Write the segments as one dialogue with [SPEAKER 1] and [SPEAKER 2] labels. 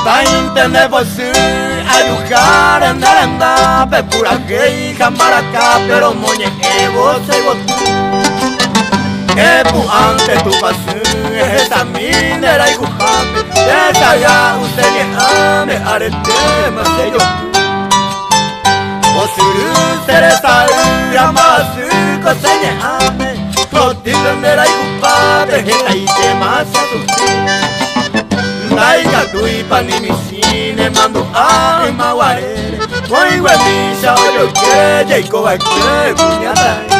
[SPEAKER 1] Taintene vosu ayujar andaranda pepura gei jamaraka pero moñe evo seigotu Epu ante tu pasu esa minera igujape esa ya usege ame arete maseyo Osuru seresa yamasu kosenye ame Klotitendera igujape esa ite masatuti Naiga tuipa ni misine mando a mawarere Moingwe misha oyo ke jeiko wa ke kunyatai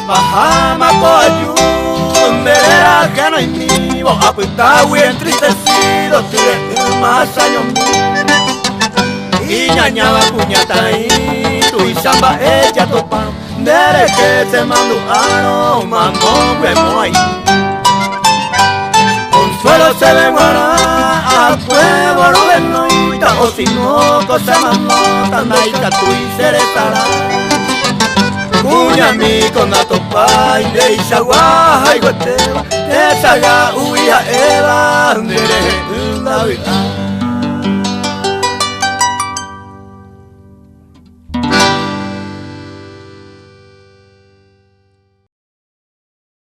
[SPEAKER 1] Bahama coyu, merera que no hay nivo, apretado y entristecido, tiré más años mío. Y ñañaba puñata y tu y samba ella topa, dere que se mandó ano, mamón vemos ahí. Consuelo se le guarda, a fuego no ven noita, o si no cosa más nota, naita tu y ceresara. Kunya mi con la topa y de Isagua y Guatewa esa ga uya eva nere la vida